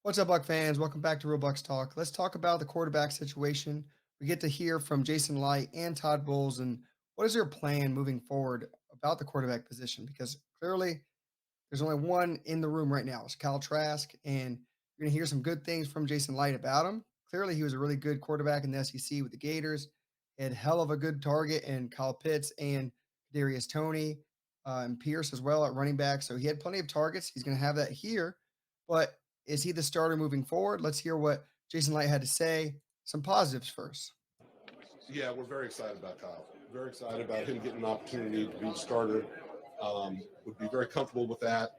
What's up, Buck fans? Welcome back to Real Bucks Talk. Let's talk about the quarterback situation. We get to hear from Jason Light and Todd Bowles, and what is your plan moving forward about the quarterback position? Because clearly, there's only one in the room right now. It's Kyle Trask, and you're going to hear some good things from Jason Light about him. Clearly, he was a really good quarterback in the SEC with the Gators. He had hell of a good target in Kyle Pitts and Darius Tony and Pierce as well at running back. So he had plenty of targets. He's going to have that here. But is he the starter moving forward? Let's hear what Jason Light had to say. Some positives first. Yeah, we're very excited about Kyle. Very excited about him getting an opportunity to be a starter. Would be very comfortable with that.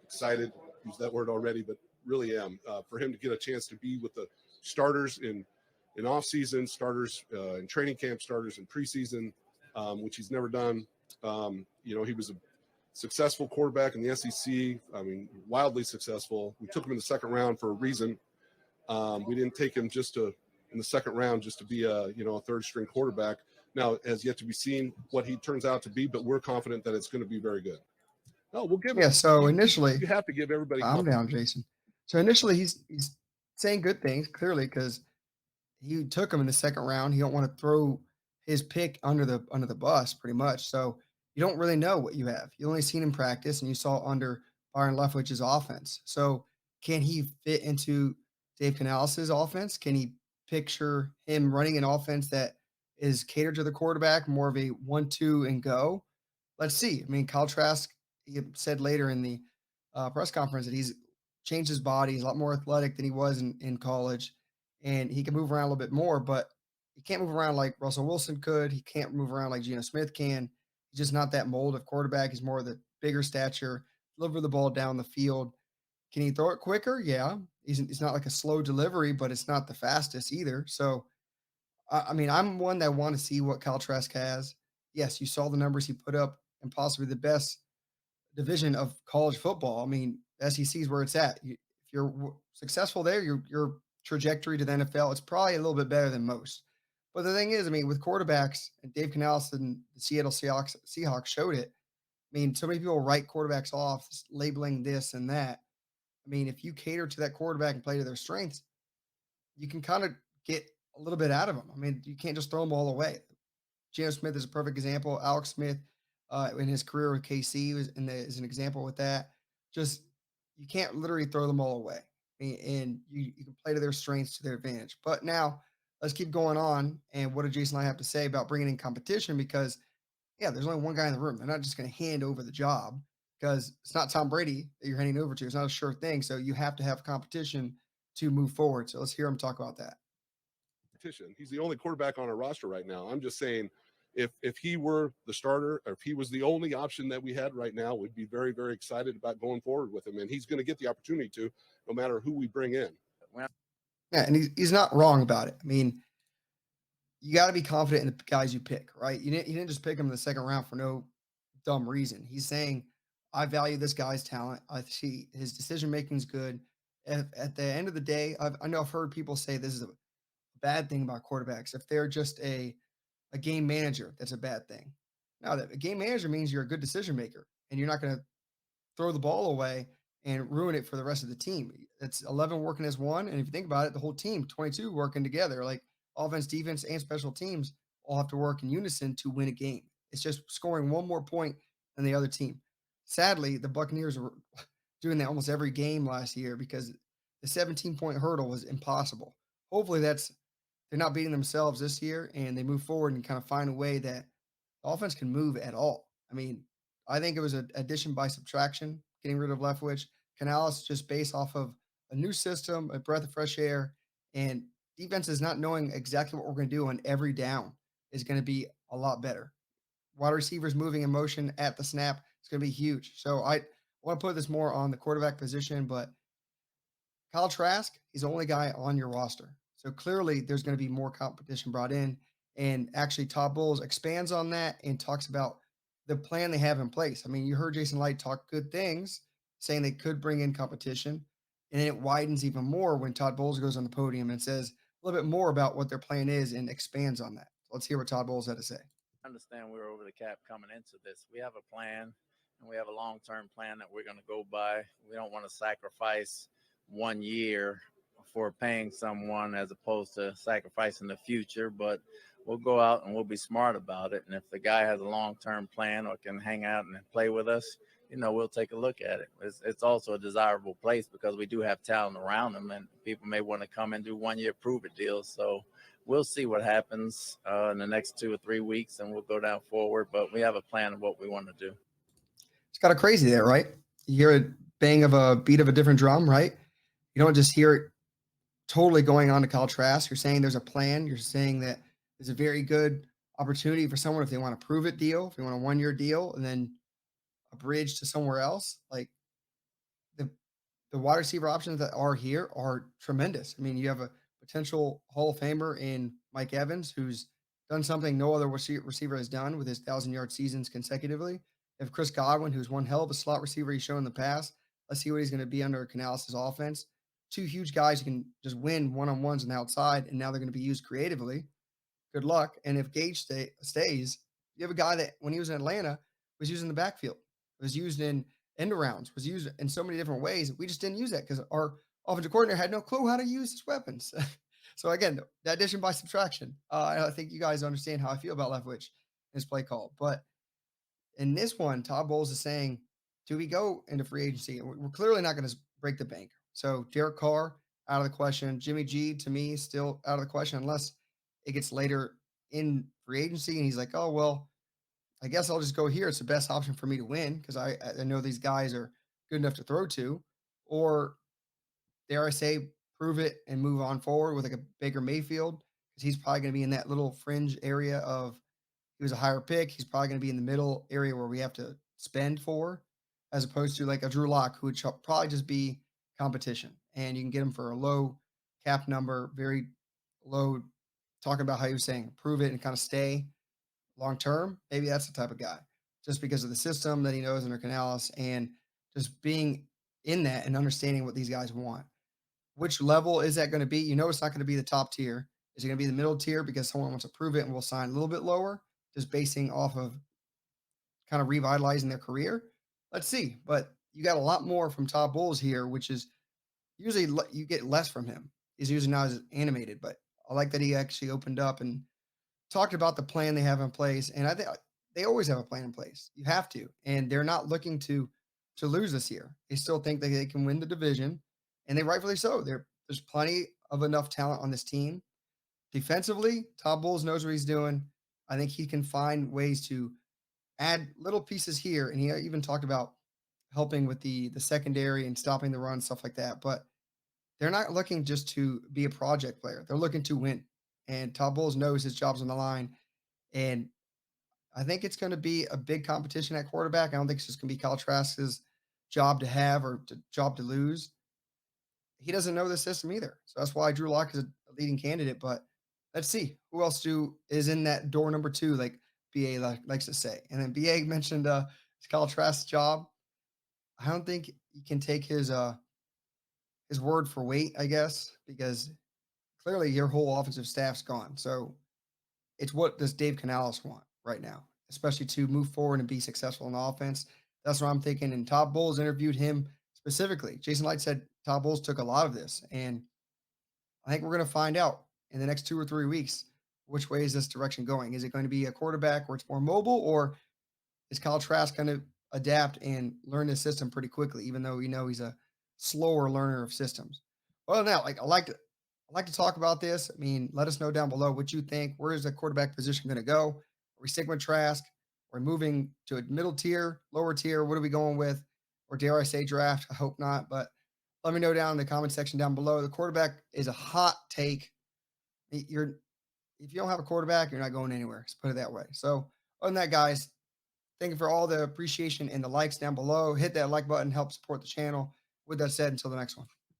Excited, use that word already, but really am for him to get a chance to be with the starters in off season, starters in training camp, starters in preseason, which he's never done. He was a successful quarterback in the SEC. I mean, wildly successful. We took him in the second round for a reason. We didn't take him in the second round just to be a third string quarterback. Now it has yet to be seen what he turns out to be, but we're confident that it's going to be very good. No, we'll give Yeah, him. so initially, You have to give everybody I'm confidence. down, Jason. So initially, he's saying good things clearly because he took him in the second round. He don't want to throw his pick under the bus, pretty much. So you don't really know what you have. You only seen him practice, and you saw under Byron Leftwich's offense. So can he fit into Dave Canales' offense? Can he picture him running an offense that is catered to the quarterback, more of a 1-2 and go? Let's see. I mean, Kyle Trask, he said later in the press conference that he's changed his body. He's a lot more athletic than he was in college, and he can move around a little bit more, but he can't move around like Russell Wilson could. He can't move around like Geno Smith can. He's just not that mold of quarterback. He's more of the bigger stature, deliver the ball down the field. Can he throw it quicker? Yeah. He's not like a slow delivery, but it's not the fastest either. So, I mean, I'm one that want to see what Kyle Trask has. Yes, you saw the numbers he put up and possibly the best division of college football. I mean, SEC is where it's at. If you're successful there, your trajectory to the NFL is probably a little bit better than most. But the thing is, I mean, with quarterbacks, and Dave Canales and the Seattle Seahawks showed it. I mean, so many people write quarterbacks off, labeling this and that. I mean, if you cater to that quarterback and play to their strengths, you can kind of get a little bit out of them. I mean, you can't just throw them all away. Geno Smith is a perfect example. Alex Smith, in his career with KC, is an example with that. Just you can't literally throw them all away, and you can play to their strengths to their advantage. But now let's keep going on. And what did Jason and I have to say about bringing in competition? Because yeah, there's only one guy in the room. They're not just going to hand over the job because it's not Tom Brady that you're handing over to. It's not a sure thing. So you have to have competition to move forward. So let's hear him talk about that. He's the only quarterback on our roster right now. I'm just saying, if he were the starter, or if he was the only option that we had right now, we'd be very, very excited about going forward with him. And he's going to get the opportunity to, no matter who we bring in. Yeah, and he's not wrong about it. I mean, you got to be confident in the guys you pick, right? You didn't just pick him in the second round for no dumb reason. He's saying, I value this guy's talent. I see his decision making is good. At the end of the day, I know I've heard people say this is a bad thing about quarterbacks. If they're just a game manager, that's a bad thing. Now, that a game manager means you're a good decision maker and you're not going to throw the ball away and ruin it for the rest of the team. It's 11 working as one. And if you think about it, the whole team, 22 working together, like offense, defense, and special teams all have to work in unison to win a game. It's just scoring one more point than the other team. Sadly, the Buccaneers were doing that almost every game last year because the 17-point hurdle was impossible. Hopefully they're not beating themselves this year and they move forward and kind of find a way that the offense can move at all. I mean, I think it was an addition by subtraction, getting rid of Leftwich. Canales just based off of a new system, a breath of fresh air, and defense is not knowing exactly what we're going to do on every down is going to be a lot better. Wide receivers moving in motion at the snap is going to be huge. So I want to put this more on the quarterback position, but Kyle Trask, he's the only guy on your roster. So clearly there's going to be more competition brought in. And actually, Todd Bowles expands on that and talks about the plan they have in place. I mean, you heard Jason Light talk good things, saying they could bring in competition. And then it widens even more when Todd Bowles goes on the podium and says a little bit more about what their plan is and expands on that. So let's hear what Todd Bowles had to say. Understand we're over the cap coming into this. We have a plan and we have a long-term plan that we're going to go by. We don't want to sacrifice 1 year for paying someone as opposed to sacrificing the future. But we'll go out and we'll be smart about it. And if the guy has a long-term plan or can hang out and play with us, we'll take a look at it. It's also a desirable place because we do have talent around them, and people may want to come and do 1 year prove it deals. So we'll see what happens in the next 2 or 3 weeks, and we'll go down forward. But we have a plan of what we want to do. It's kind of crazy there, right? You hear a bang of a beat of a different drum, right? You don't just hear it totally going on to Kyle Trask. You're saying there's a plan. You're saying that there's a very good opportunity for someone if they want to prove it deal, if they want a 1 year deal, and then a bridge to somewhere else. Like the the wide receiver options that are here are tremendous. I mean, you have a potential Hall of Famer in Mike Evans, who's done something no other receiver has done with his 1,000-yard seasons consecutively. You have Chris Godwin, who's one hell of a slot receiver he's shown in the past. Let's see what he's going to be under Canales' offense. Two huge guys who can just win one-on-ones on the outside, and now they're going to be used creatively. Good luck. And if Gage stays, you have a guy that when he was in Atlanta was used in the backfield, was used in end arounds, was used in so many different ways. We just didn't use that because our offensive coordinator had no clue how to use his weapons. So again, the addition by subtraction. I think you guys understand how I feel about Leftwich in his play call. But in this one, Todd Bowles is saying, do we go into free agency? And we're clearly not going to break the bank. So Derek Carr, out of the question. Jimmy G, to me, still out of the question unless it gets later in free agency. And he's like, oh, well, I guess I'll just go here. It's the best option for me to win because I know these guys are good enough to throw to. Or dare I say, prove it and move on forward with like a Baker Mayfield because he's probably going to be in that little fringe area of he was a higher pick. He's probably going to be in the middle area where we have to spend for, as opposed to like a Drew Lock, who would probably just be competition. And you can get him for a low cap number, very low, talking about how he was saying, prove it and kind of stay long term. Maybe that's the type of guy just because of the system that he knows under Canales and just being in that and understanding what these guys want. Which level is that going to be? You know, it's not going to be the top tier. Is it going to be the middle tier because someone wants to prove it and will sign a little bit lower, just basing off of kind of revitalizing their career? Let's see. But you got a lot more from Todd Bowles here, which is usually you get less from him. He's usually not as animated, but I like that he actually opened up and talked about the plan they have in place. And I think they always have a plan in place. You have to, and they're not looking to lose this year. They still think that they can win the division, and they rightfully so. There's plenty of enough talent on this team. Defensively, Todd Bowles knows what he's doing. I think he can find ways to add little pieces here, and he even talked about helping with the secondary and stopping the run, stuff like that. But they're not looking just to be a project player. They're looking to win. And Todd Bowles knows his job's on the line. And I think it's going to be a big competition at quarterback. I don't think it's just going to be Kyle Trask's job to have or job to lose. He doesn't know the system either. So that's why Drew Lock is a leading candidate. But let's see who else is in that door number two, like BA likes to say. And then BA mentioned it's Kyle Trask's job. I don't think you can take his word for weight, I guess, because clearly your whole offensive staff's gone. So it's what does Dave Canales want right now, especially to move forward and be successful in offense. That's what I'm thinking. And Todd Bowles interviewed him specifically. Jason Light said Todd Bowles took a lot of this. And I think we're going to find out in the next 2 or 3 weeks which way is this direction going. Is it going to be a quarterback where it's more mobile, or is Kyle Trask going to adapt and learn the system pretty quickly, even though we know he's a slower learner of systems? Well, now, I like to talk about this. I mean, let us know down below what you think. Where is the quarterback position going to go? Are we sticking with Trask? Are we moving to a middle tier, lower tier? What are we going with? Or dare I say draft? I hope not. But let me know down in the comment section down below. The quarterback is a hot take. If you don't have a quarterback, you're not going anywhere. Let's put it that way. So, other than that, guys, thank you for all the appreciation and the likes down below. Hit that like button, help support the channel. With that said, until the next one.